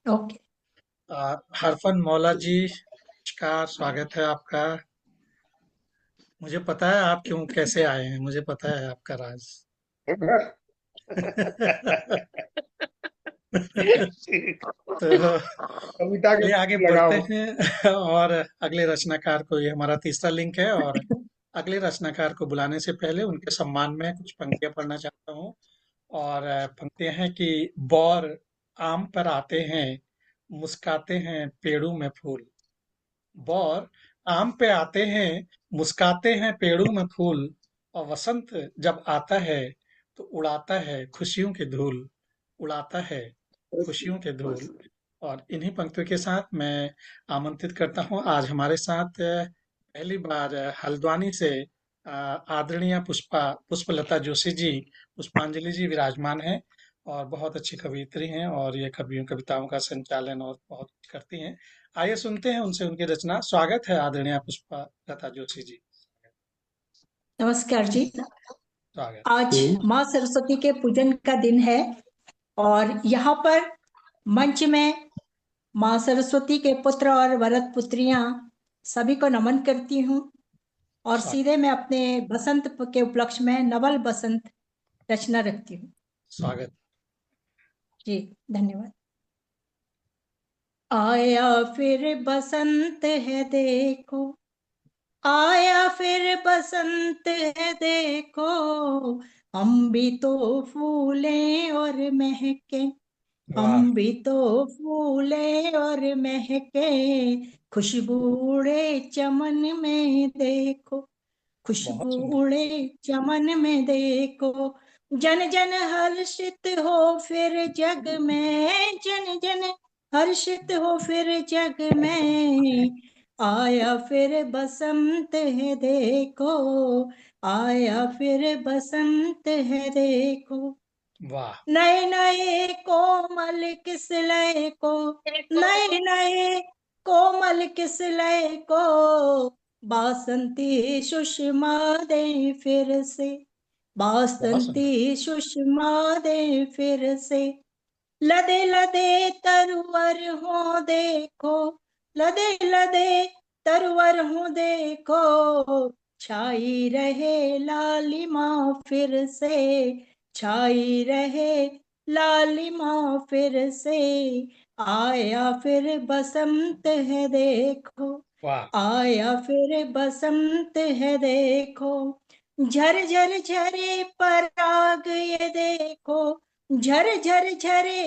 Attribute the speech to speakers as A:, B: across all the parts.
A: Okay.
B: हरफन मौला जी का स्वागत है आपका। मुझे पता है आप क्यों कैसे आए हैं, मुझे पता है आपका राज। तो
C: कविता के
B: चलिए आगे
C: पीछे लगा
B: बढ़ते
C: हूँ।
B: हैं और अगले रचनाकार को, ये हमारा तीसरा लिंक है और अगले रचनाकार को बुलाने से पहले उनके सम्मान में कुछ पंक्तियां पढ़ना चाहता हूँ। और पंक्तियां हैं कि बौर आम पर आते हैं, मुस्काते हैं पेड़ों में फूल। बौर आम पे आते हैं, मुस्काते हैं पेड़ों में फूल, और वसंत जब आता है तो उड़ाता है खुशियों की धूल, उड़ाता है खुशियों के धूल। और इन्हीं पंक्तियों के साथ मैं आमंत्रित करता हूँ आज हमारे साथ पहली बार हल्द्वानी से आदरणीय पुष्पलता जोशी जी, पुष्पांजलि जी विराजमान हैं और बहुत अच्छी कवयित्री हैं और ये कविताओं का संचालन और बहुत कुछ करती हैं। आइए सुनते हैं उनसे उनकी रचना। स्वागत है आदरणीय पुष्पलता जोशी जी।
A: नमस्कार जी।
B: स्वागत।
A: आज माँ सरस्वती के पूजन का दिन है और यहाँ पर मंच में माँ सरस्वती के पुत्र और वरद पुत्रियां सभी को नमन करती हूँ और
B: स्वागत।
A: सीधे मैं अपने बसंत के उपलक्ष्य में नवल बसंत रचना रखती हूँ।
B: स्वागत।
A: जी, धन्यवाद। आया फिर बसंत है देखो, आया फिर बसंत है देखो, हम भी तो फूले और महके,
B: वाह।
A: हम भी तो फूले और महके, खुशबू उड़े चमन में देखो, खुशबू
B: बहुत सुंदर।
A: उड़े चमन में देखो, जन जन हर्षित हो फिर जग में, जन जन हर्षित हो फिर जग में, आया फिर बसंत है देखो, आया फिर बसंत है देखो,
B: वाह।
A: नए नए कोमल किस लय को, नए नए कोमल किस लय को, बासंती सुषमा दे फिर से,
B: बहुत सुंदर।
A: बासंती सुषमा दे फिर से, लदे लदे तरवर हो देखो, लदे लदे तरवर हो देखो, छाई रहे लालिमा फिर से, छाई रहे लालिमा फिर से, आया फिर बसंत है देखो,
B: वाह।
A: आया फिर बसंत है देखो, झर झर झरे पराग ये देखो, झर झर झरे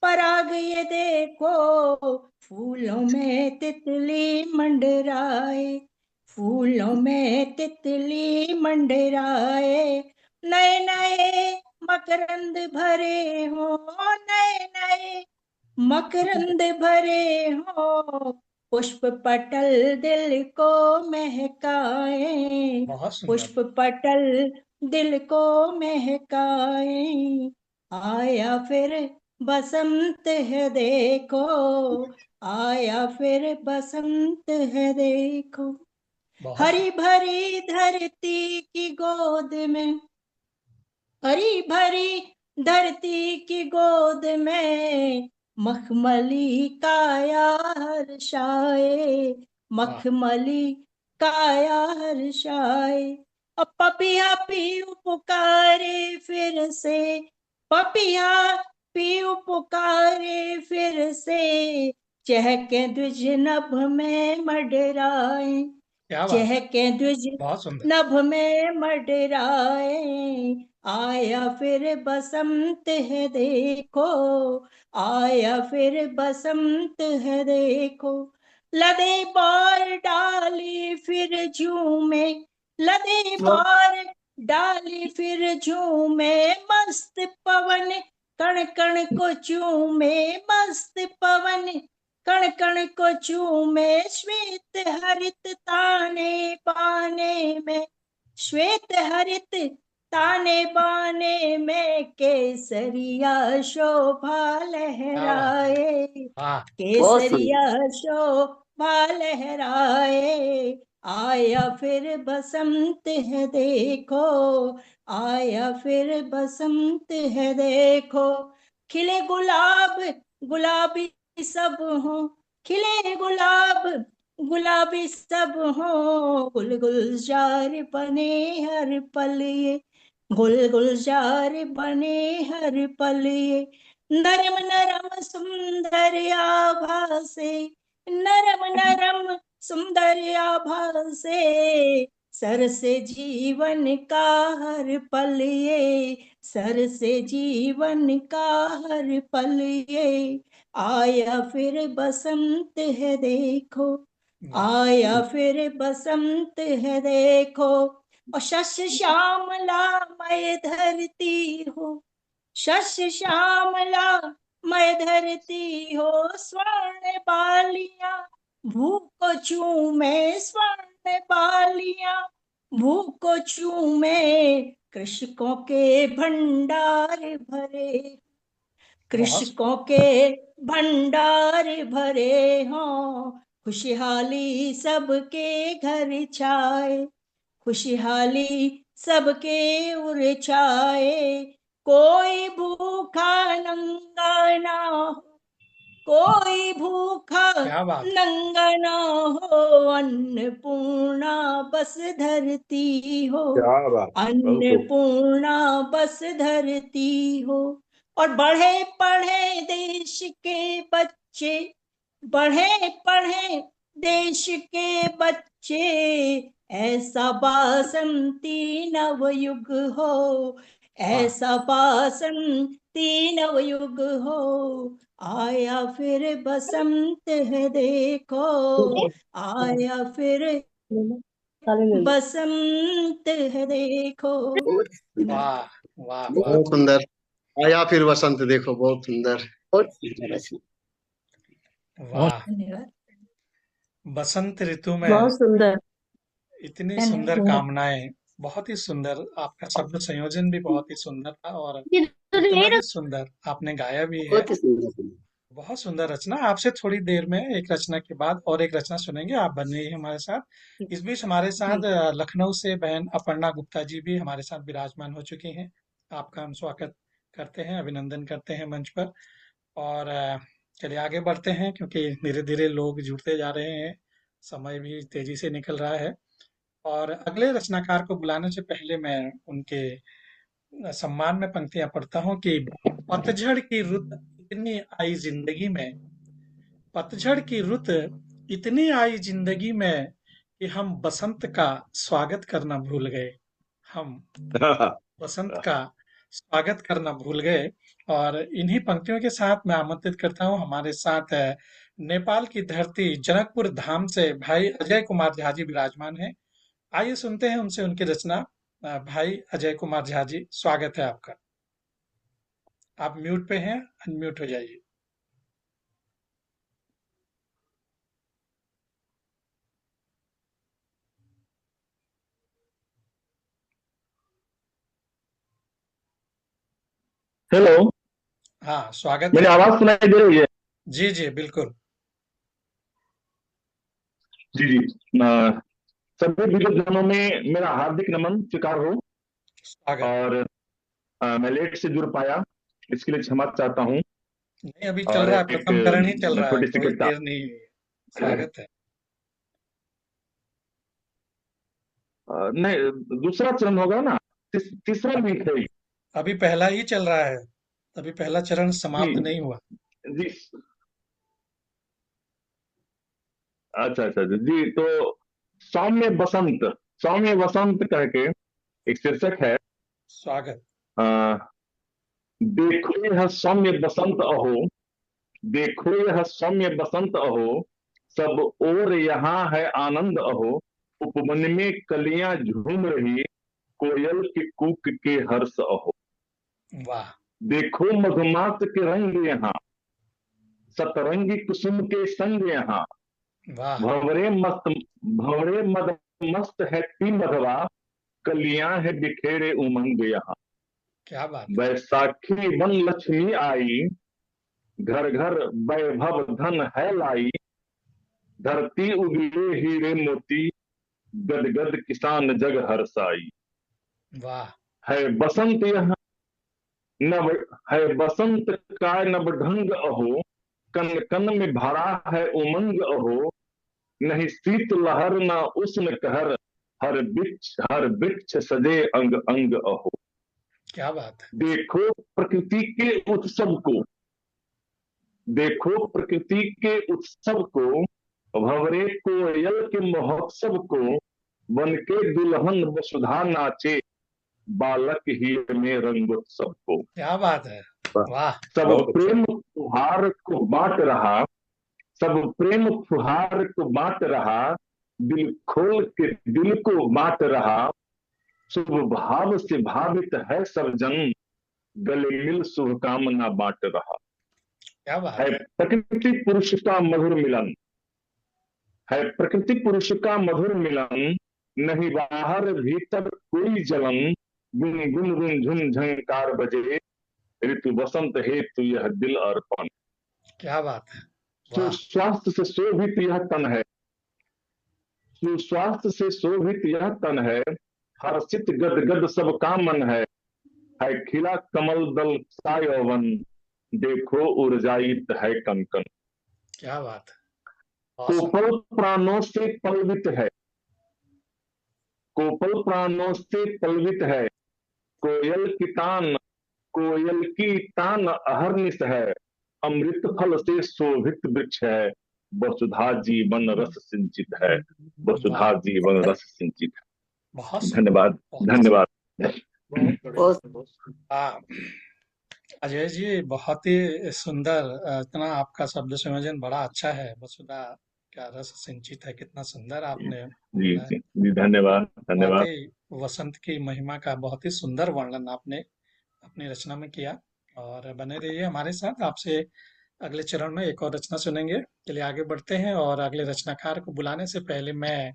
A: पराग ये देखो, फूलों में तितली मंडराए, फूलों में तितली मंडराए, नए नए मकरंद भरे हो, नए नए मकरंद भरे हो, पुष्प पटल दिल को महकाए,
B: बहुत सुंदर।
A: पुष्प पटल दिल को महकाए, आया फिर बसंत है देखो, आया फिर बसंत है देखो,
B: बहुत
A: हरी
B: सुंदर।
A: भरी धरती की गोद में, हरी भरी धरती की गोद में, मखमली काया हर्षाए,
B: वाह।
A: मखमली काया हर्षाए, अब पपिया पीऊ पुकारे फिर से, पपिया पीऊ पुकारे फिर से, चहके द्विज नभ में मडराए,
B: क्या बात है।
A: चहके द्विज
B: बहुत सुंदर।
A: नभ में मडराए, आया फिर बसंत है देखो, आया फिर बसंत है देखो, लदे बार डाली फिर झूमे, लदे बार डाली फिर झूमे, मस्त पवन कण कण को चूमे, मस्त पवन कण कण को चूमे, श्वेत हरित ताने बाने में, श्वेत हरित ताने बाने में, केसरिया शोभा
B: क्या बात है।
A: लहराए,
B: वाह।
C: बहुत सुंदर।
A: केसरिया शोभा लहराए, आया फिर बसंत है देखो, आया फिर बसंत है देखो, खिले गुलाब गुलाबी सब हो, खिले गुलाब गुलाबी सब हो, गुल गुलजार बने हर पल ये, गुल गुलजार बने हर पल ये। नरम नरम सुंदर आभा से, नरम नरम सुंदर आभा से, सर से जीवन का हर पल ये, सर से जीवन का हर पल ये। आया फिर बसंत है देखो,
B: वाह
A: आया फिर बसंत है देखो, और शस्य श्यामला मैं धरती हो, शस्य श्यामला मैं धरती हो, स्वर्ण बालियां भूख चूमे, स्वर्ण बालियां भूख चूमे, कृषकों के भंडार भरे,
B: बहुत
A: कृषकों के भंडार भरे हों, खुशहाली सबके घर छाए, खुशहाली सबके उर छाए। कोई भूखा नंगा ना हो, कोई भूखा
B: क्या बात है।
A: नंगा ना हो, अन्नपूर्णा बस धरती हो,
C: क्या बात, बहुत खूब।
A: अन्नपूर्णा बस धरती हो। और बढ़े पढ़े देश के बच्चे, बढ़े पढ़े देश के बच्चे, ऐसा बासंती नवयुग हो,
B: वाह
A: ऐसा बासंती नवयुग हो। आया फिर बसंत है देखो, आया फिर बसंत है देखो। धन्यवाद।
B: वाह वाह वाह।
C: बहुत सुंदर। आया फिर बसंत देखो, बहुत सुंदर।
B: वाह।
A: धन्यवाद।
B: बसंत ऋतु में
D: बहुत सुंदर।
B: इतनी सुंदर
A: धन्यवाद।
B: कामनाएं, बहुत ही सुंदर। आपका शब्द संयोजन भी बहुत ही सुंदर था और
D: ये तो
B: उतना
D: ले
B: ही
D: रहा।
B: सुंदर आपने गाया भी है।
C: बहुत ही सुंदर।
B: बहुत सुंदर रचना। आपसे थोड़ी देर में एक रचना के बाद और एक रचना सुनेंगे। आप बन रही हैं हमारे साथ। इस बीच हमारे साथ
A: जी
B: लखनऊ से बहन अपर्णा गुप्ता जी भी हमारे साथ विराजमान हो चुकी हैं। आपका हम स्वागत करते हैं, अभिनंदन करते हैं मंच पर। और चलिए आगे बढ़ते हैं क्योंकि धीरे धीरे लोग जुड़ते जा रहे हैं, समय भी तेजी से निकल रहा है। और अगले रचनाकार को बुलाने से पहले मैं उनके सम्मान में पंक्तियां पढ़ता हूँ कि पतझड़ की रुत इतनी आई जिंदगी में, पतझड़ की रुत इतनी आई जिंदगी में कि हम बसंत का स्वागत करना भूल गए। हम बसंत का स्वागत करना भूल गए। और इन्हीं पंक्तियों के साथ मैं आमंत्रित करता हूँ हमारे साथ नेपाल की धरती जनकपुर धाम से भाई अजय कुमार झा जी विराजमान हैं। आइए सुनते हैं उनसे उनकी रचना। भाई अजय कुमार झा जी, स्वागत है आपका। आप म्यूट पे हैं, अनम्यूट हो जाइए।
C: हेलो,
B: हाँ, स्वागत
C: मेरी
B: है।
C: आवाज सुनाई दे रही है?
B: जी जी बिल्कुल।
C: जी जी। सभी विद्वजनों में मेरा हार्दिक नमन स्वीकार हो।
B: स्वागत।
C: और मैं लेट से जुड़ पाया, इसके लिए क्षमा चाहता हूँ।
B: नहीं, अभी चल
C: और
B: रहा है,
C: एक
B: प्रथम चरण ही चल रहा है,
C: छोटी सी
B: कोई
C: किताब।
B: देर नहीं हुई है। स्वागत है।
C: नहीं, दूसरा चरण होगा ना? तीसरा वीक है ये।
B: अभी पहला ही चल रहा है, अभी पहला चरण
C: जी
B: समाप्त नहीं हुआ।
C: जी। अच्छा अच्छा अच्छा। जी तो सौम्य बसंत, सौम्य बसंत कह के एक शीर्षक है।
B: स्वागत।
C: आ, देखो यह सौम्य बसंत अहो, देखो यह सौम्य बसंत अहो, सब और यहाँ है आनंद अहो, उपवन में कलियां झूम रही, कोयल के कूक के हर्ष अहो।
B: वाह
C: देखो मधुमास के रंग यहाँ, सतरंगी कुसुम के संग यहाँ,
B: वाह।
C: भंवरे मस्त, भंवरे मद मस्त है ती मधवा, कलियां है बिखेरे उमंग यहाँ।
B: क्या बात है।
C: बैसाखी वन लक्ष्मी आई, घर घर वैभव धन है लाई, धरती उगले हीरे मोती, गद गद किसान जग हर्षाई।
B: वाह
C: है बसंत यहाँ, नव है बसंत का नव ढंग अहो, कन कन में भरा है उमंग अहो, नहीं शीत लहर ना उष्ण कहर, हर वृक्ष सजे अंग अंग अहो।
B: क्या बात है।
C: देखो प्रकृति के उत्सव को, देखो प्रकृति के उत्सव को, भंवरे कोयल के महोत्सव को, बन के दुल्हन वसुधा नाचे, बालक ही में रंगोत्सव को।
B: क्या बात है, वाह।
C: सब
D: बहुत अच्छा।
C: प्रेम फुहार को बांट रहा, सब प्रेम फुहार को बांट रहा, दिल खोल के दिल को बांट रहा, शुभ भाव से भावित है सब जन, गले मिल शुभकामना बांट रहा।
B: क्या बात
C: है
B: है।
C: प्रकृति पुरुष का मधुर मिलन, है प्रकृति पुरुष का मधुर मिलन, नहीं बाहर भीतर कोई जलन, गुन गुन गुन झुन झंकार बजे, ऋतु बसंत हेतु यह दिल अर्पण।
B: क्या बात है,
C: जो
B: वाह।
C: स्वास्थ्य से शोभित यह तन है, जो स्वास्थ्य से शोभित यह तन है, हर्षित गद गद सब का मन है खिला कमल दल सा यौवन, देखो उर्जाइत है कन कन।
B: क्या बात है, awesome।
C: कोपल प्राणों से पलवित है, कोपल प्राणों से पलवित है, कोयल की तान, कोयल की तान अहर्निश है, अमृत फल से शोभित वृक्ष है, वसुधा जीवन रस सिंचित है, वसुधा
B: वाह,
C: जीवन रस सिंचित है।
B: बहुत सुंदर,
C: धन्यवाद,
B: बहुत
C: धन्यवाद।
B: हाँ, अजय जी बहुत ही सुंदर। इतना आपका शब्द संयोजन बड़ा अच्छा है। वसुधा क्या रस सिंचित है, कितना सुंदर आपने
C: जी
B: बोला है।
C: जी जी, धन्यवाद धन्यवाद।
B: वाकई वसंत की महिमा का बहुत ही सुंदर वर्णन आपने अपनी रचना में किया। और बने रहिए हमारे साथ। आपसे अगले चरण में एक और रचना सुनेंगे। चलिए आगे बढ़ते हैं। और अगले रचनाकार को बुलाने से पहले मैं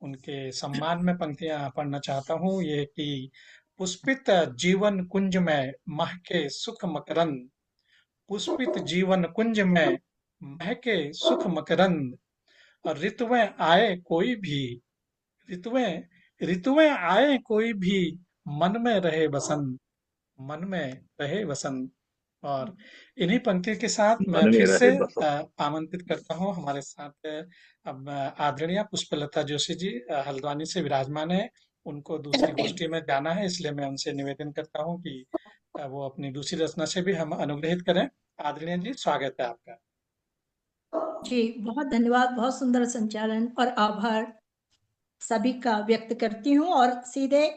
B: उनके सम्मान में पंक्तियां पढ़ना चाहता हूँ। ये कि पुष्पित जीवन कुंज में महके सुख मकरंद, पुष्पित जीवन कुंज में महके सुख मकरंद, और ऋतुएं आए कोई भी, ऋतुएं ऋतुएं आए कोई भी, मन में रहे बसंत, मन में रहे वसंत। और इन्हीं पंक्ति के साथ मैं
C: मन में
B: फिर से
C: रहे बसंत।
B: आमंत्रित करता हूँ हमारे साथ अब आदरणीय पुष्पलता जोशी जी हल्द्वानी से विराजमान है। उनको दूसरी गोष्ठी में जाना है, इसलिए मैं उनसे निवेदन करता हूँ कि वो अपनी दूसरी रचना से भी हम अनुग्रहित करें। आदरणीय जी, स्वागत है आपका।
A: जी बहुत धन्यवाद, बहुत सुंदर संचालन और आभार सभी का व्यक्त करती हूँ और सीधे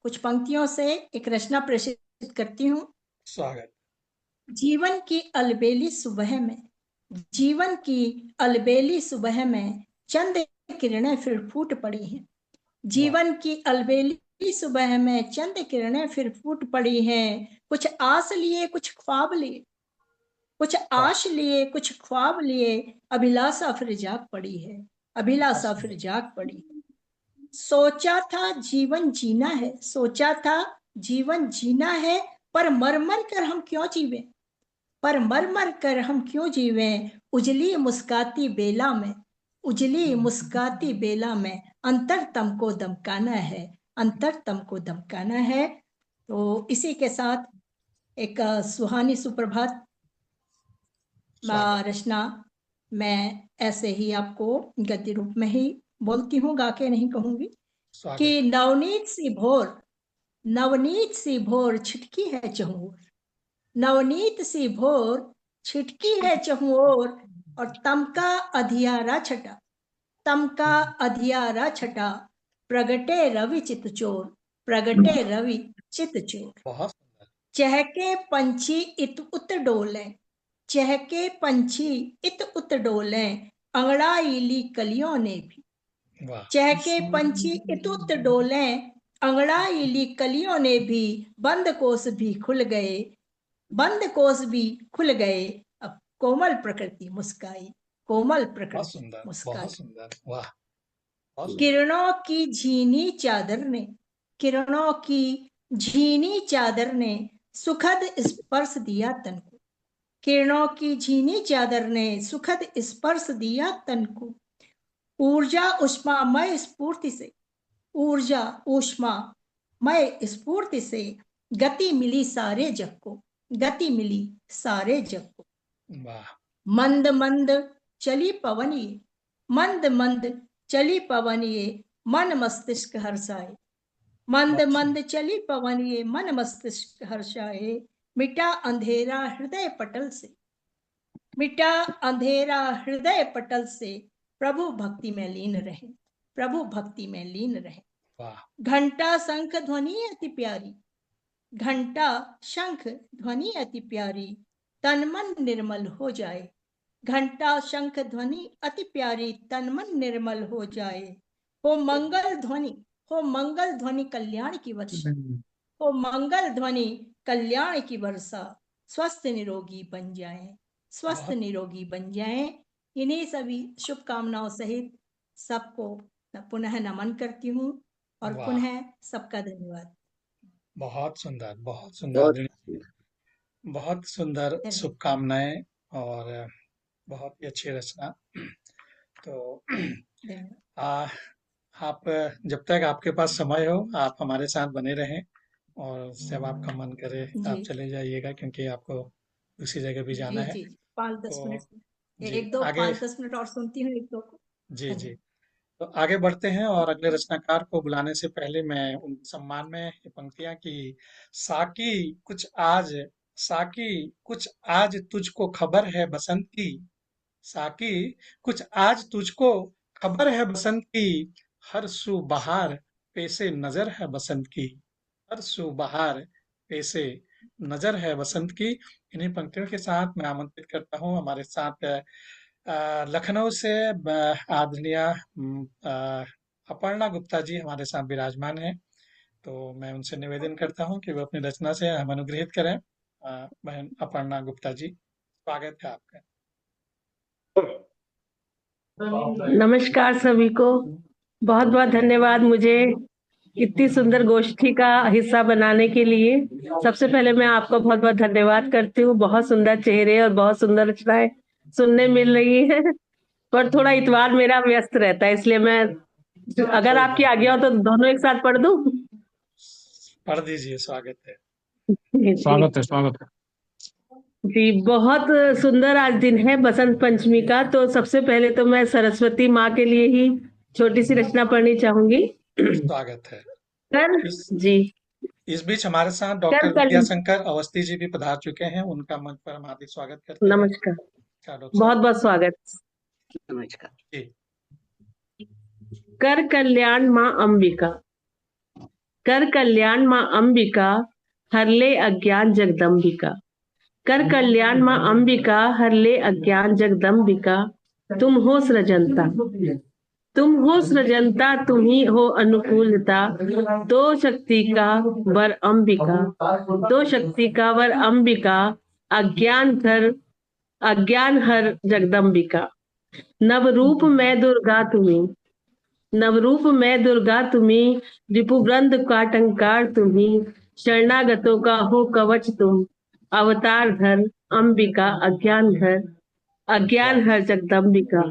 A: कुछ पंक्तियों से एक रचना प्रस्तुत करती हूँ।
B: स्वागत।
A: जीवन की अलबेली सुबह में, जीवन की अलबेली सुबह में चंद किरणें फिर फूट पड़ी हैं। जीवन की अलबेली सुबह में चंद किरणें फिर फूट पड़ी हैं। कुछ आस लिए कुछ ख्वाब लिए, कुछ आश लिए कुछ ख्वाब लिए, अभिलाषा फिर जाग पड़ी है, अभिलाषा फिर जाग पड़ी है। सोचा था जीवन जीना है, सोचा था जीवन जीना है, पर मर मर कर हम क्यों जीवे, पर मर मर कर हम क्यों जीवे, उजली मुस्काती बेला में, उजली मुस्काती बेला में अंतरतम को दमकाना है, अंतरतम को दमकाना है। तो इसी के साथ एक सुहानी सुप्रभात रचना मैं ऐसे ही आपको गद्य रूप में ही बोलती हूँ, गा के नहीं कहूंगी। कि नवनीत सी भोर, नवनीत सी भोर छिटकी है चहुओर, नवनीत सी भोर छिटकी है चहुओर, और तमका अधियारा छटा, तमका अधियारा छटा, प्रगटे रवि चितचोर, प्रगटे रवि चितचोर। चहके पंछी इत उत डोले, चहके पंछी इत उत डोले, अंगड़ाईली कलियों ने भी, चहके पंछी इत उत डोले, अंगड़ाईली कलियों ने भी, बंद कोस भी खुल गए, बंद कोस भी खुल गए, अब कोमल प्रकृति मुस्काई, कोमल प्रकृति मुस्काई।
B: वाह।
A: किरणों की झीनी चादर ने, किरणों की झीनी चादर ने सुखद स्पर्श दिया तन को, किरणों की झीनी चादर ने सुखद स्पर्श दिया तन को। ऊर्जा उष्मामय स्फूर्ति से, ऊर्जा ऊष्मामय स्फूर्ति से, गति मिली सारे जग को, गति मिली सारे जग को। मंद मंद चली पवन ये, मंद मंद चली पवन ये, मन मस्तिष्क हर्षाए। मंद
B: बहुत
A: मंद चली पवन ये, मन मस्तिष्क हर्षाए। मिटा अंधेरा हृदय पटल से, मिटा अंधेरा हृदय पटल से, प्रभु भक्ति में लीन रहे, प्रभु भक्ति में लीन रहे।
B: वाह,
A: घंटा शंख ध्वनि अति प्यारी, घंटा शंख ध्वनि अति प्यारी, तन मन निर्मल हो जाए। घंटा शंख ध्वनि अति प्यारी, तन मन निर्मल हो जाए। हो मंगल ध्वनि, हो मंगल ध्वनि कल्याण की वर्षा, हो मंगल ध्वनि कल्याण की वर्षा। स्वस्थ निरोगी बन जाए, स्वस्थ
B: बहुत
A: निरोगी बन जाए। इन्हीं सभी शुभकामनाओं सहित सबको पुनः नमन करती हूँ और
B: वाह,
A: पुनः सबका धन्यवाद।
B: बहुत सुंदर, बहुत सुंदर
C: बहुत
B: आदरणीय, बहुत सुंदर
A: धन्यवाद।
B: शुभकामनाएं और बहुत ही अच्छी रचना। तो
A: धन्यवाद।
B: आ, आप जब तक आपके पास समय हो आप हमारे साथ बने रहें, और जब आपका मन करे
A: जी
B: आप चले जाइएगा, क्योंकि आपको दूसरी जगह भी जाना
A: जी
B: है।
A: जी 5-10
B: तो
A: मिनट,
B: जी
A: एक दो
B: आगे,
A: 5-10 मिनट और सुनती हूँ, एक दो को।
B: जी जी,
A: धन्यवाद।
B: तो आगे बढ़ते हैं और अगले रचनाकार को बुलाने से पहले मैं उन सम्मान में ये पंक्तियां कि साकी कुछ आज, साकी कुछ आज तुझको खबर है बसंत की, साकी कुछ आज तुझको खबर है बसंत की, हर सू बहार पैसे नजर है बसंत की, हर सू बहार पैसे नजर है बसंत की। इन्हीं पंक्तियों के साथ मैं आमंत्रित करता हूँ हमारे साथ लखनऊ से आदरणीय अपर्णा गुप्ता जी हमारे साथ विराजमान हैं। तो मैं उनसे निवेदन करता हूँ कि वो अपनी रचना से हम अनुग्रहित करें। बहन अपर्णा गुप्ता जी, स्वागत है आपका।
D: नमस्कार सभी को, बहुत बहुत धन्यवाद मुझे इतनी सुंदर गोष्ठी का हिस्सा बनाने के लिए। सबसे पहले मैं आपको बहुत बहुत धन्यवाद करती हूँ। बहुत सुंदर चेहरे और बहुत सुंदर रचनाएं सुनने मिल रही है, पर थोड़ा इतवार मेरा व्यस्त रहता है, इसलिए मैं अगर
B: कोई
D: आपकी
B: बात
D: आज्ञा हो तो दोनों एक साथ पढ़ दूं।
B: पढ़ दीजिए, स्वागत है।
D: जी
E: स्वागत है।
D: जी, बहुत सुंदर आज दिन है बसंत पंचमी का। तो सबसे पहले तो मैं सरस्वती माँ के लिए ही छोटी सी रचना पढ़नी चाहूंगी।
B: स्वागत है।
D: कर
B: इस
D: जी
B: इस बीच हमारे साथ
D: कर
B: डॉक्टर
D: कल
B: विद्याशंकर अवस्थी जी भी पधार चुके हैं, उनका मंच पर हम हार्दिक स्वागत करते हैं।
D: नमस्कार,
B: क्या डॉक्टर
D: बहुत
B: साहब?
D: बहुत स्वागत। नमस्कार।
B: जी,
D: कर कल्याण माँ अंबिका, कर कल्याण माँ अंबिका, हरले अज्ञान जगदम्बिका। कर कल्याण माँ अंबिका, हरले अज्ञान जगदम्बिका। तुम हो सृजनता, तुम हो सृजनता, तुम ही हो अनुकूलता। दो शक्ति का वर अंबिका, दो शक्ति का वर अंबिका। अज्ञान हर जगदम्बिका। नवरूप मैं दुर्गा तुम्ही, नवरूप मैं दुर्गा तुम्ही। रिपुवृंद का टंकार तुम्ही, शरणागतों का हो कवच तुम। अवतार धर अंबिका, अज्ञान
B: वाह,
D: हर जगदम्बिका,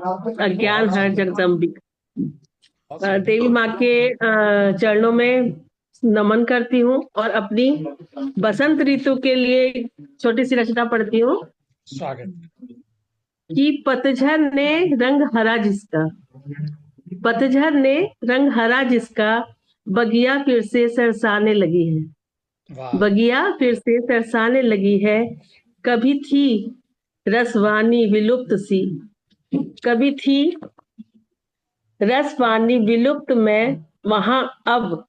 D: अज्ञान
B: बहुत
D: हर
B: सुंदर,
D: जगदम्बिका।
B: बहुत सुंदर।
D: देवी माँ के चरणों में नमन करती हूँ और अपनी बसंत ऋतु के लिए छोटी सी रचना पढ़ती हूँ
B: स्वागत।
D: कि पतझड़ ने रंग हरा जिसका, पतझड़ ने रंग हरा जिसका। बगिया फिर से सरसाने लगी है,
B: वाह,
D: बगिया फिर से सरसाने लगी है। कभी थी रसवानी विलुप्त सी, कभी थी रसवानी विलुप्त में, वहां अब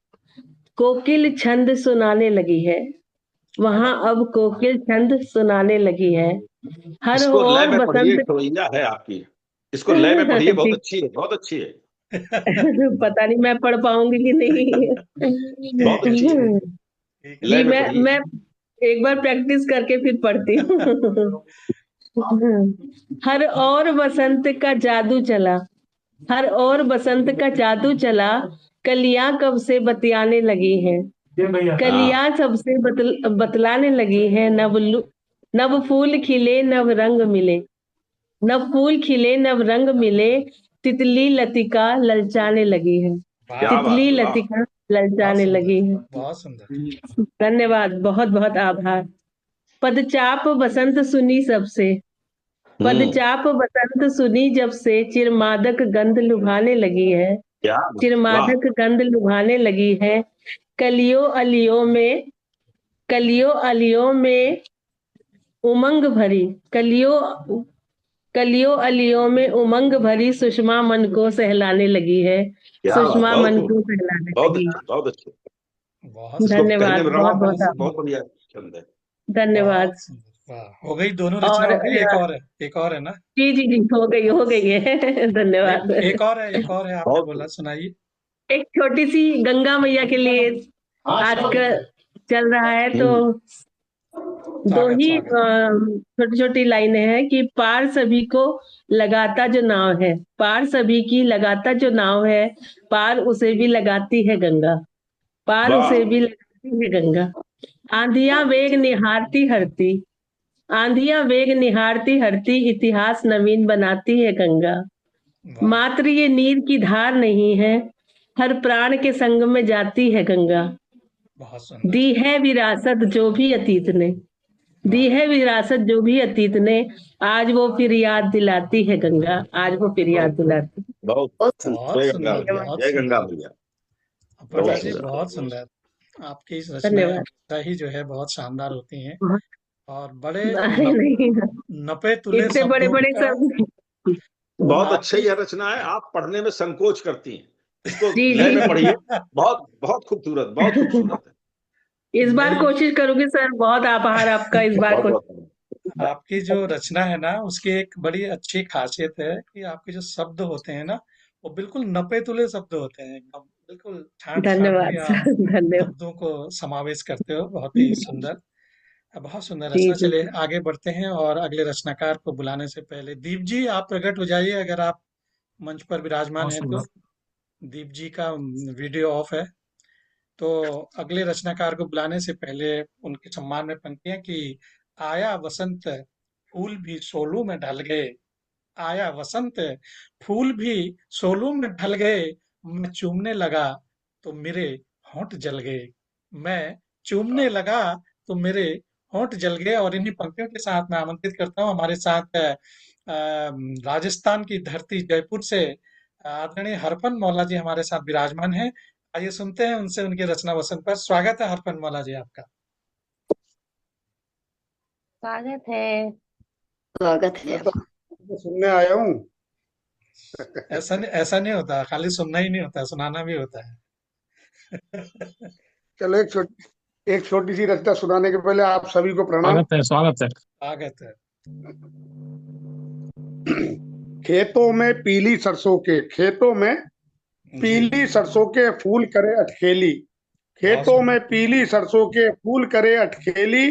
D: कोकिल छंद सुनाने लगी है, वहां अब कोकिल छंद सुनाने लगी है। हर
C: इसको लय
D: ओर
C: में पढ़िए,
D: बसंत
C: ठोइया है आपकी। इसको लय में पढ़िए, बहुत
D: ठीक।
C: अच्छी है, बहुत अच्छी है,
D: पता नहीं मैं पढ़ पाऊंगी कि
C: बहुत
B: ठीक है,
C: अच्छी है।
D: नहीं।
B: ठीक है।
D: जी,
C: लय में पढ़िए।
D: मैं एक बार प्रैक्टिस करके फिर पढ़ती हूँ। हर और बसंत का जादू चला, हर और बसंत का जादू चला। कलियां कब से बतियाने लगी हैं,
C: हाँ,
D: कलियां सबसे बतलाने लगी है। नव फूल खिले नव रंग मिले, नव फूल खिले नव रंग मिले। तितली लतिका ललचाने लगी है,
B: वाह,
C: क्या बात
D: तितली
C: है, वाह।
D: लतिका
B: बहुत
D: ललचाने
B: सुंदर,
D: लगी है।
B: बहुत सुंदर।
D: धन्यवाद, बहुत बहुत आभार। पदचाप बसंत सुनी सबसे, पदचाप बसंत सुनी जब से, चिरमादक गंध लुभाने लगी है।
E: क्या बात, वाह।
D: चिरमादक गंध लुभाने लगी है। कलियों अलियों में, कलियों अलियों में उमंग भरी, कलियों कलियों अलियों में उमंग भरी, सुषमा मन को सहलाने लगी है।
E: क्या बात,
D: सुषमा
E: बहुत
D: मन
E: खूब,
D: को सहलाने
E: बहुत
D: लगी।
E: अच्छे, बहुत अच्छे।
B: बहुत
E: इसको
B: सुंदर,
E: कहने
D: धन्यवाद,
E: में
D: बहुत
E: रमा
D: बहुत
E: बहुत बहुत बढ़िया छंद है।
D: धन्यवाद।
B: बहुत सुंदर। वाह, हो गई, दोनों रचना
D: और
B: हो गई। एक और है, एक और है ना?
D: जी जी जी, हो गई है। धन्यवाद।
B: एक और है, एक और है, आपने
E: बहुत
B: बोला, सुनाइए।
D: एक छोटी सी गंगा मैया के लिए आजकल चल रहा है, तो दो
B: स्वागत,
D: ही
B: स्वागत।
D: छोटी छोटी लाइनें हैं कि पार सभी को लगाता जो नाव है, पार सभी की लगाता जो नाव है, पार उसे भी लगाती है गंगा, पार
E: वाह,
D: उसे भी लगाती है गंगा। आंधियां वेग निहारती हरती, आंधियां वेग निहारती हरती, इतिहास नवीन बनाती है गंगा।
B: वाह,
D: मात्र ये नीर की धार नहीं है, हर प्राण के संग में जाती है गंगा।
B: बहुत सुंदर।
D: दी है विरासत जो भी अतीत ने, दी
B: वाह,
D: है विरासत जो भी अतीत ने, आज वो फिर याद दिलाती है गंगा, आज वो फिर याद दिलाती है।
E: बहुत
B: बहुत
E: जय गंगा
B: सुंदर,
E: मैया,
B: बहुत
E: जय गंगा
B: सुंदर।
E: मैया,
B: अपर्णा
E: बहुत
B: जी,
E: सुंदर।
B: बहुत सुंदर। आपकी इस रचनाएं
D: धन्यवाद।
B: हमेशा ही जो है बहुत शानदार होती हैं,
D: बहुत-
B: और बड़े
D: नहीं नहीं,
B: नपे तुले
D: इतने बड़े
B: शब्दों
D: बड़े
B: का
D: सब।
E: बहुत अच्छी
B: आपकी।
E: यह रचना है, आप पढ़ने में संकोच करती हैं, इसको
D: जी
E: लय में
D: जी,
E: पढ़िए। बहुत बहुत खूबसूरत, बहुत खूबसूरत है।
D: इस बार
B: नहीं,
D: कोशिश करूंगी सर, बहुत आभार आपका, इस बार
E: बहुत
D: कोशिश।
E: बहुत
B: आपकी जो रचना है ना, उसकी एक बड़ी अच्छी खासियत है कि आपके जो शब्द होते हैं ना, वो बिल्कुल नपे तुले शब्द होते हैं, एकदम बिल्कुल ठाट ठाट में
D: धन्यवाद
B: आप
D: सर, धन्यवाद।
B: शब्दों को समावेश करते हो, बहुत ही सुंदर। बहुत सुंदर
D: जी
B: रचना।
D: जी
B: चलिए आगे बढ़ते हैं, और अगले रचनाकार को बुलाने से पहले दीप जी, आप प्रकट हो जाइए, अगर आप मंच पर विराजमान हैं तो। दीप जी का वीडियो ऑफ है। तो अगले रचनाकार को बुलाने से पहले उनके सम्मान में पंक्तियां कि आया वसंत, फूल भी सोलू में ढल गए। आया वसंत, फूल भी सोलू में ढल गए। मैं चूमने लगा तो मेरे होंठ जल गए। मैं चूमने लगा तो मेरे होंठ जल गए। और इन्हीं पंक्तियों के साथ मैं आमंत्रित करता हूँ हमारे साथ राजस्थान की धरती जयपुर से आदरणीय हरफन मौला जी हमारे साथ विराजमान हैं। आइए सुनते हैं उनसे उनकी रचना वसंत पर। स्वागत है हरफन मौला जी आपका।
D: स्वागत है।
F: स्वागत है।
G: मैं तो सुनने आया हूँ।
B: ऐसा नहीं होता, खाली सुनना ही नहीं होता, सुनाना भी होता है।
G: चलो एक छोटी सी रचना सुनाने के पहले आप सभी को प्रणाम।
H: स्वागत है, स्वागत है।
B: स्वागत है।
G: खेतों में पीली सरसों के, खेतों में
B: जी,
G: पीली सरसों के फूल करे अटखेली,
B: बहुत
G: खेतों
B: सुंदर।
G: में पीली सरसों के फूल करे अटखेली,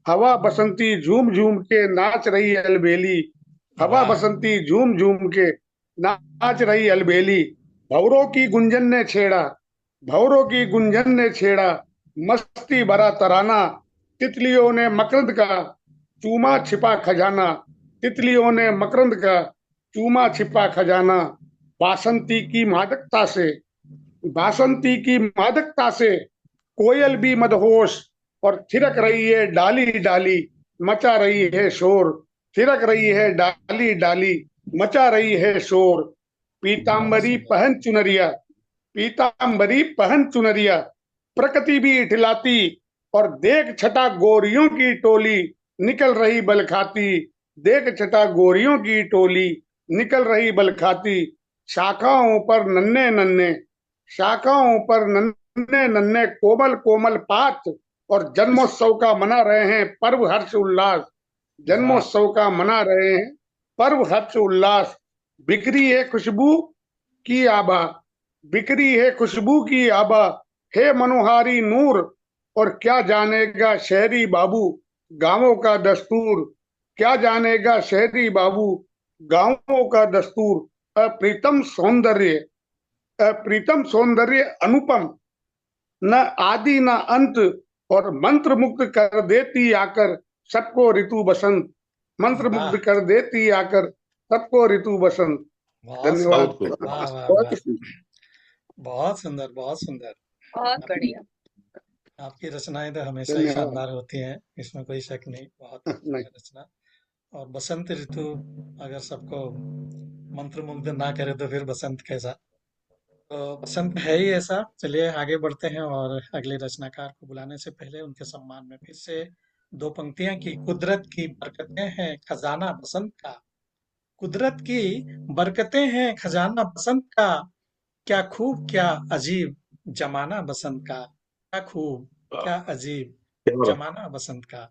G: हवा बसंती झूम झूम के नाच रही अलबेली, हवा
B: वाह,
G: बसंती झूम झूम के नाच रही अलबेली, भंवरों की गुंजन ने छेड़ा, भंवरों की गुंजन ने छेड़ा मस्ती भरा तराना, तितलियों ने मकरंद का चूमा छिपा खजाना, तितलियों ने मकरंद का चूमा छिपा खजाना, बासंती की मादकता से, बासंती की मादकता से कोयल भी मदहोश और थिरक रही है डाली डाली, मचा रही है शोर, थिरक रही है डाली डाली, मचा रही है शोर,
B: बहुत
G: पीतांबरी
B: सुंदर।
G: पहन चुनरिया, पीतांबरी पहन चुनरिया प्रकृति भी इठलाती, और देख छटा गोरियों की टोली निकल रही बल खाती, देख छटा गोरियों की टोली निकल रही बल खाती, शाखाओं पर नन्हे नन्हे, शाखाओं पर नन्हे नन्हे कोमल कोमल पात, और जन्मोत्सव का मना रहे हैं पर्व हर्ष उल्लास,
B: वाह,
G: जन्मोत्सव का मना रहे हैं पर्व हर्ष उल्लास, बिखरी है खुशबू की आभा, बिखरी है खुशबू की आभा, हे मनोहारी नूर, और क्या जानेगा शहरी बाबू गांवों का दस्तूर, क्या जानेगा शहरी बाबू गांवों का दस्तूर, अप्रीतम सौंदर्य, अप्रीतम सौंदर्य अनुपम, न आदि न अंत, और मंत्र मुग्ध कर देती आकर सबको ऋतु बसंत, मंत्र
B: वाह,
G: मुग्ध कर देती आकर सबको ऋतु बसंत।
B: बहुत
G: धन्यवाद।
E: बहुत खूब,
B: सुंदर। वाह, वाह,
G: बहुत
B: वाह, बहुत सुंदर, बहुत सुंदर।
F: बहुत
B: आप,
F: बढ़िया।
B: आपकी रचनाएं तो हमेशा ही
G: धन्यवाद।
B: शानदार होती हैं, इसमें कोई शक नहीं। बहुत
G: नहीं,
B: सुंदर रचना। और बसंत ऋतु अगर सबको मंत्रमुग्ध ना करे तो फिर बसंत कैसा। तो बसंत है ही ऐसा। चलिए आगे बढ़ते हैं और अगले रचनाकार को बुलाने से पहले उनके सम्मान में फिर से दो पंक्तियां की। कुदरत की बरकतें हैं खजाना बसंत का, कुदरत की बरकतें हैं खजाना बसंत का, क्या खूब क्या अजीब जमाना बसंत का, क्या खूब क्या अजीब
C: क्या बात।
B: जमाना बसंत का।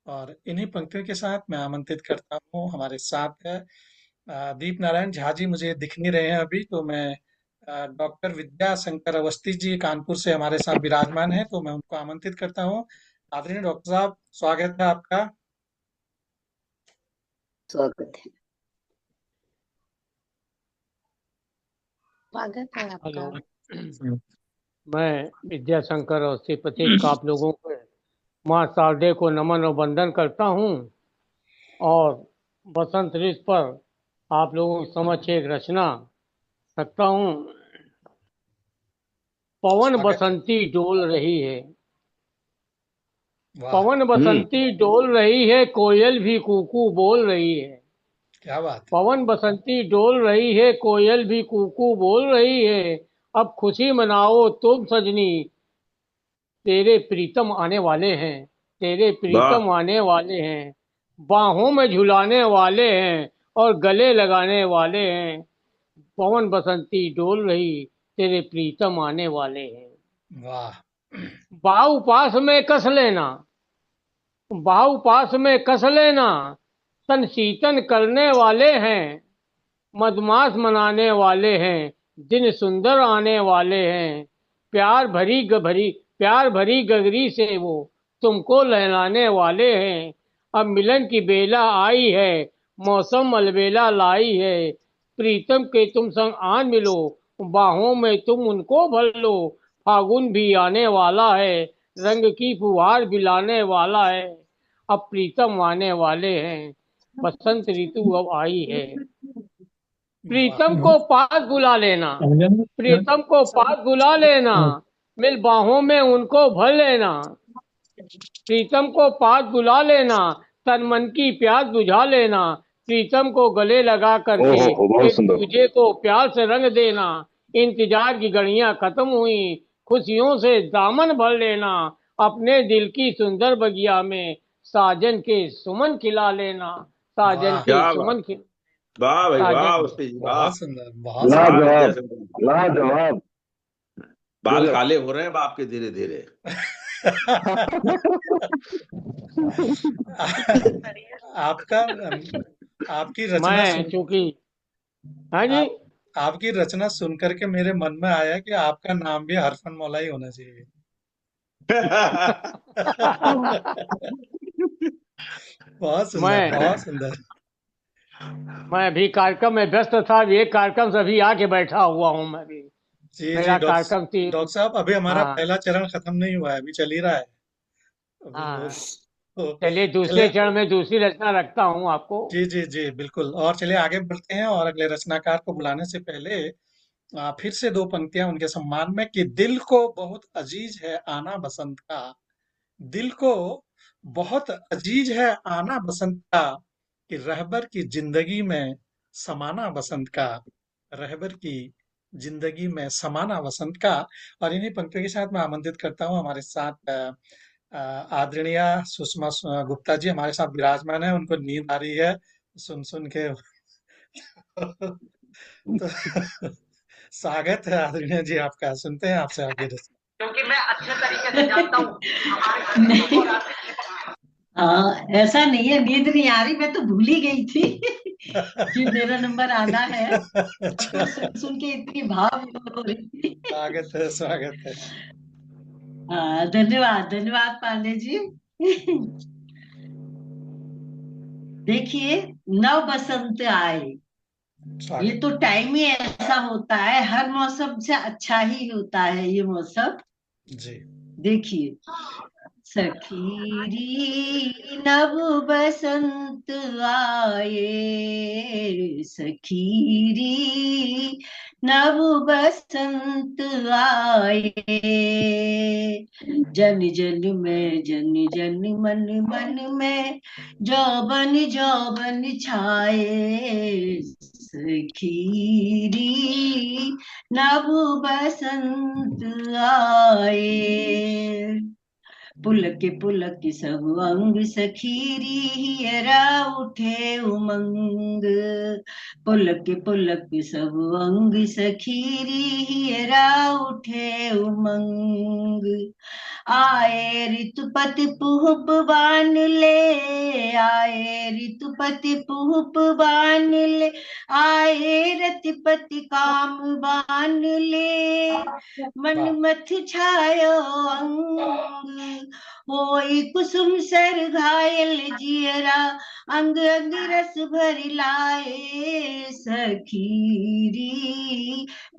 B: और इन्हीं पंक्तियों के साथ मैं आमंत्रित करता हूँ हमारे साथ है दीप नारायण झा जी। मुझे दिख नहीं रहे हैं अभी, तो मैं डॉक्टर विद्या शंकर अवस्थी जी कानपुर से हमारे साथ विराजमान है, तो मैं उनको आमंत्रित करता हूँ। आदरणीय डॉक्टर साहब, स्वागत है आपका।
F: स्वागत है।
A: स्वागत है
H: हेलो,
A: आपका।
H: मैं विद्याशंकर अवस्थी प्रतीक आप लोगों को माँ शारदे को नमन और वंदन करता हूँ और बसंत ऋतु पर आप लोगों के समक्ष एक रचना रखता हूँ। पवन
B: स्वागत है।
H: बसंती डोल रही है,
B: वाह,
H: पवन बसंती डोल रही है, कोयल भी कूकू बोल रही है।
B: क्या बात है।
H: पवन बसंती डोल रही है, कोयल भी कूकू बोल रही है। अब खुशी मनाओ तुम सजनी, तेरे प्रीतम आने वाले हैं, तेरे
C: वाह।
H: प्रीतम आने वाले हैं। बाहों में झुलाने वाले हैं और गले लगाने वाले हैं। पवन बसंती डोल रही, तेरे प्रीतम आने वाले हैं।
B: वाह,
H: बाहु पास में कस लेना, बाहु पास में कस लेना, तन शीतन करने वाले हैं। मदमाश मनाने वाले हैं, दिन सुंदर आने वाले हैं। प्यार भरी गगरी से वो तुमको लहलाने वाले हैं। अब मिलन की बेला आई है, मौसम अलबेला लाई है। प्रीतम के तुम संग आन मिलो, बाहों में तुम उनको भर लो। फागुन भी आने वाला है, रंग की फुहार भी लाने वाला है। अब प्रीतम आने वाले हैं, बसंत ऋतु अब आई है। प्रीतम
B: वाह,
H: को पास बुला लेना, प्रीतम को पास बुला लेना, मिल बाहों में उनको भर लेना। प्रीतम को पास बुला लेना, तन मन की प्यास बुझा लेना। प्रीतम को गले लगा करके
C: ओहो बहुत
H: एक
C: सुंदर।
H: दूजे को प्यार से रंग देना। इंतजार की घड़ियां खत्म हुई, खुशियों से दामन भर लेना। अपने दिल की सुंदर बगिया में साजन के सुमन खिला लेना, साजन
B: वाह,
H: के
E: क्या बात।
H: सुमन खिला,
E: वाह भाई वाह,
H: साजन।
E: उसकी वाह।
B: बहुत सुंदर, बहुत
E: वाह
B: सुंदर।
C: लाजवाब,
E: विद्याशंकर,
C: लाजवाब,
E: बाल
C: गजब।
E: काले हो रहे हैं आपके धीरे धीरे।
B: आपका आपकी रचना
H: मैं
B: सुन
H: चूंकि, हाँ जी,
B: आप आपकी रचना सुन करके मेरे मन में आया कि आपका नाम भी हरफन मौला ही होना चाहिए। बहुत सुंदर,
H: मैं
B: बहुत सुंदर।
H: मैं अभी कार्यक्रम में व्यस्त था, ये कार्यक्रम से अभी आके बैठा हुआ हूँ मैं भी।
B: जी जी,
H: मेरा कार्यक्रम थी।
B: डॉक्टर साहब, अभी हमारा
H: हाँ
B: पहला चरण खत्म नहीं हुआ है, अभी चल ही रहा है। अभी वो
H: हाँ,
B: तो
H: चलिए
B: चले।
H: दूसरे चरण में दूसरी रचना रखता हूँ आपको।
B: जी जी जी, बिल्कुल। और चलिए आगे बढ़ते हैं और अगले रचनाकार को बुलाने से पहले फिर से दो पंक्तियां उनके सम्मान में कि दिल को बहुत अजीज है आना बसंत का, दिल को बहुत अजीज है आना बसंत का, कि रहबर की जिंदगी में समाना बसंत का, रहबर की जिंदगी में समाना बसंत का। और इन्हीं पंक्तियों के साथ मैं आमंत्रित करता हूँ हमारे साथ आदरणीय सुषमा गुप्ता जी हमारे साथ विराजमान है। उनको नींद आ रही है सुन सुन के। तो स्वागत है आदरणीय जी आपका। सुनते हैं आपसे आगे रचना।
I: क्योंकि मैं अच्छे तरीके से जानता हूँ
A: नहीं, ऐसा नहीं है, नींद नहीं आ रही, मैं तो भूल ही गई थी कि मेरा नंबर आना है।
B: अच्छा,
A: आपको सुन सुन के इतनी भाव हो रही थी।
B: स्वागत है, स्वागत है।
A: धन्यवाद धन्यवाद पांडे जी। देखिए, नव बसंत आए, ये
B: स्वागत।
A: तो टाइम ही ऐसा होता है, हर मौसम से अच्छा ही होता है ये मौसम।
B: जी,
A: देखिए,
F: सखीरी नव बसंत आए, सखीरी नव बसंत आए, जन जन में जन जन मन मन में जौबन जौबन छाए, सखीरी नव बसंत आए, पुलक सब अंग सखीरी हियरा उठे उमंग, पुलक सब अंग सखीरी हियरा उठे उमंग, आए ऋतुपति पुहुप बान ले, आए ऋतुपति पुहुप बान ले, आए रतिपति काम बान ले, मन
B: वाह
F: मथ छायो अंग, होई कुसुम सर घायल जियरा, अंग अंग रस भरि लाए, सखीरी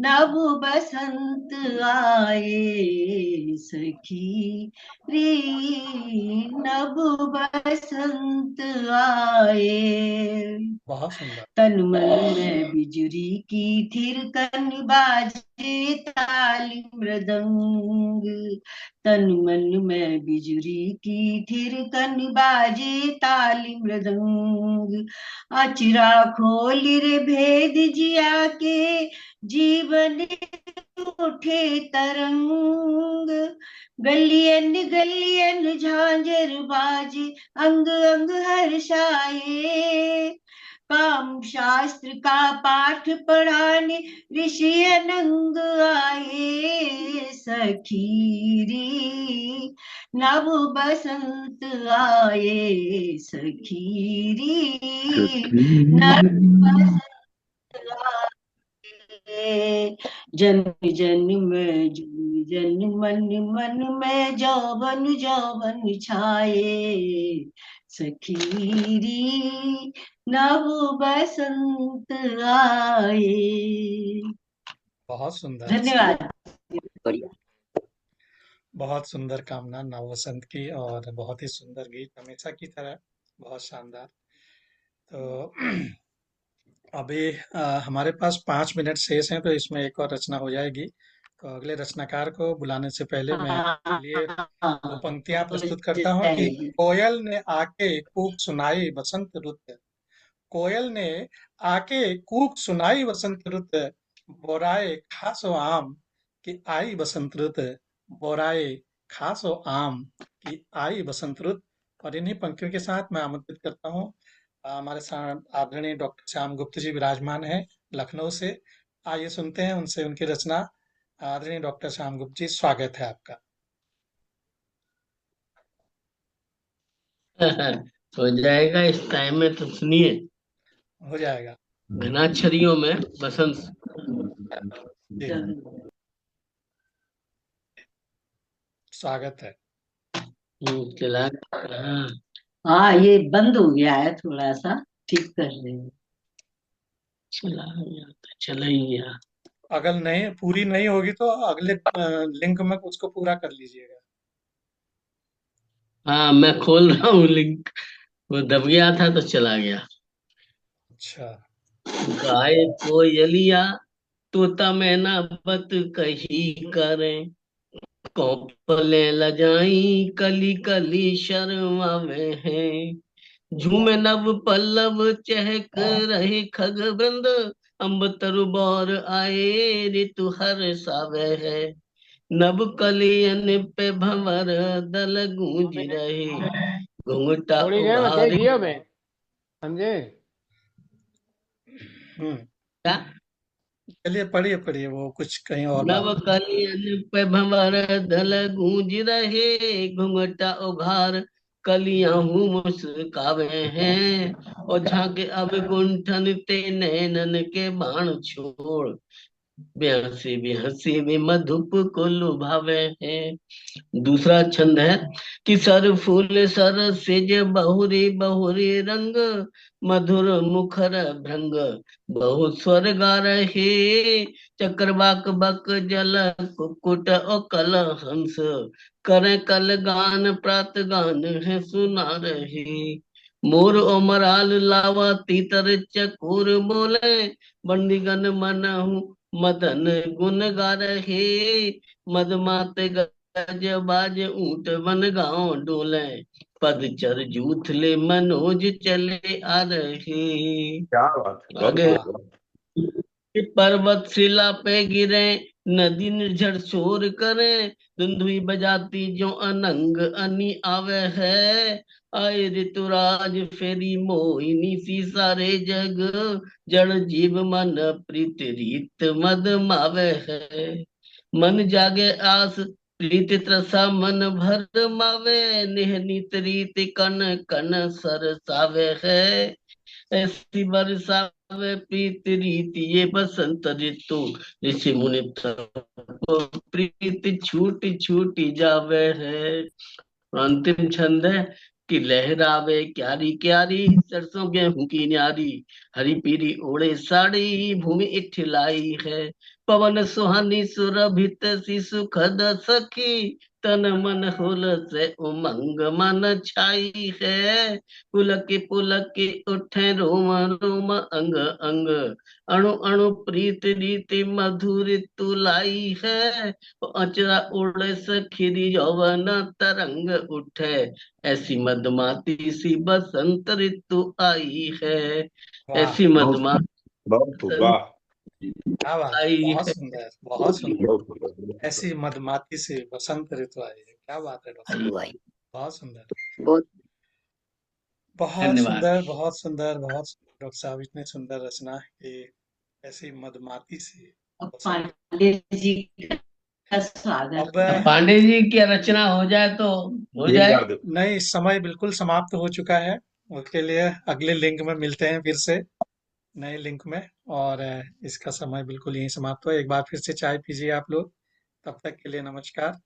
F: नव बसंत आए, सखीरी नव बसंत आए,
B: बहुत सुंदर।
F: तन मन में बिजुरी की थिरकन बाजे ताली मृदंग, तन मन में बिजुरी की थिरकन बाजे ताली मृदंग, अचरा खोल रे भेद जिया के जीवन उठे तरंग, गलियन गलियन झांझर बाजे अंग अंग हर्षाए, काम शास्त्र का पाठ पढ़ाने ऋषि अनंग आए, सखीरी नव बसंत आए, सखीरी नव बसंत आए, जन जन में जन जन मन मन में जौवन जौवन छाए, सखीरी नव बसंत आए।
B: बहुत सुंदर।
F: धन्यवाद। बढ़िया।
B: बहुत सुंदर कामना नव वसंत की, और बहुत ही सुंदर गीत हमेशा की तरह, बहुत शानदार। तो अभी हमारे पास 5 मिनट शेष हैं, तो इसमें एक और रचना हो जाएगी। तो अगले रचनाकार को बुलाने से पहले मैं आपके लिए वो पंक्तियां प्रस्तुत करता हूँ कि कोयल ने आके कूक सुनाई बसंत रुत, कोयल ने आके कूक सुनाई बसंत रुत, बोराए खासो आम कि आई बसंत रुत, बोराए खासो आम कि आई बसंत रुत। और इन्हीं पंक्तियों के साथ मैं आमंत्रित करता हूँ हमारे साथ आदरणीय डॉक्टर श्याम गुप्त जी विराजमान हैं लखनऊ से। आइए सुनते हैं उनसे उनकी रचना। आदरणीय डॉक्टर श्याम गुप्त जी, स्वागत है आपका।
H: हो जाएगा इस टाइम में, तो सुनिए।
B: हो जाएगा
H: घनाक्षरियों में बसंत।
B: जी, स्वागत है।
H: चला।
F: हाँ, ये बंद हो गया है, थोड़ा सा ठीक कर रहे हैं।
H: चला गया तो चला ही गया।
B: अगर नहीं पूरी नहीं होगी तो अगले लिंक में उसको पूरा कर लीजिएगा।
H: हाँ, मैं खोल रहा हूँ लिंक, वो दब गया था तो चला गया।
B: अच्छा,
H: गाय कोयलिया तोता मैना बत कही करें, कौपले लजाई कली कली शर्मावे हैं, झूमे नव पल्लव चहक रहे खग वृंद, अम्ब तरु बौर आए ऋतु हर्षावे है, नभ कलियन पे भंवर दल गूंज रहे, घुंघटा थोड़ी देर में देख लिया मैं, समझे? क्या?
B: चलिए पढ़िए पढ़िए, वो कुछ कहीं और बात।
H: नव कलियन पे भंवर दल गूंज रहे, घुंघटा उघार कलियां हूँ मुस्कावे हैं, और झांके अब गुंठन ते नैनन के बाण छोड़, बेहसी बेहसी में मधुप को लुभावे हैं। दूसरा छंद है कि सर फूल सर सेज बहुरी बहुरी रंग, मधुर मुखर भृंग बहुत स्वर गा रहे, चक्रवाक बक जल कुकुट और कल हंस,
J: करें कल गान प्रात गान है सुना रहे। मोर ओमराल लावा तीतर चकोर बोले, बंदीगन मनहु मदन गुन गा रहे। मदमाते गज बाज ऊंट बन गाँव डोले, पदचर जूथ ले मनोज चले आ रहे।
E: क्या बात है, बहुत
J: आगे,
B: वाह
J: कि पर्वत शिला पे गिरे, नदी निर्झर शोर करे, धुंधुई बजाती जो अनंग अनी आवे है। आए ऋतुराज फेरी मोहिनी सी सारे जग, जड़ जीव मन प्रीत रीत मद मावे है। मन जागे आस प्रीत त्रसा मन भर मावे, निह नीत रीत कन कन सरसावे है। ऐसी बरसावे प्रीत रीति ये बसंत ऋतु, ऋषि मुनि तब प्रीति छूटी छूटी जावे है। अंतिम छंद है कि लहरावे क्यारी क्यारी, सरसों गेहूं की न्यारी, हरी पीरी ओढ़े साड़ी, भूमि इठलाई है। पवन सुहानी सुरभित सी सुखद सखी, तन मन होल से उमंग मन छाई है। पुलक उठे रोम रोम अंग अंग, अणु अणु प्रीत रीति मधुर तुलाई है। अचरा उड़े सखिरी यौवन तरंग उठे, ऐसी मदमाती सी बसंत ऋतु आई है।
B: वाह
J: ऐसी
E: बहुत
J: मदमाती
E: बहुत खूब, वाह।
B: क्या बात है,
J: आई
B: बहुत
J: है।
B: सुंदर बहुत सुंदर।
E: बहुत खूब, बहुत खूब।
B: ऐसी मधुमाती से बसंत ऋतु आई है, क्या बात है डॉक्टर साहब,
J: आई
B: बहुत सुंदर
J: बहुत
B: बहुत
J: धन्यवाद।
B: सुंदर बहुत सुंदर बहुत सुंदर। डॉक्टर साहब इतने सुंदर रचना कि ऐसी मधुमाती से
F: अब
B: बसंत।
F: पांडे जी का स्वागत
B: अब
F: है।
J: पांडे जी की रचना हो जाए तो हो
E: एक
J: जाए।
E: बार दो।
B: नहीं, समय बिल्कुल समाप्त हो चुका है। उसके लिए अगले लिंक में मिलते हैं फिर से, नए लिंक में। और इसका समय बिल्कुल यहीं समाप्त हुआ। एक बार फिर से चाय पीजिए आप लोग। तब तक के लिए नमस्कार।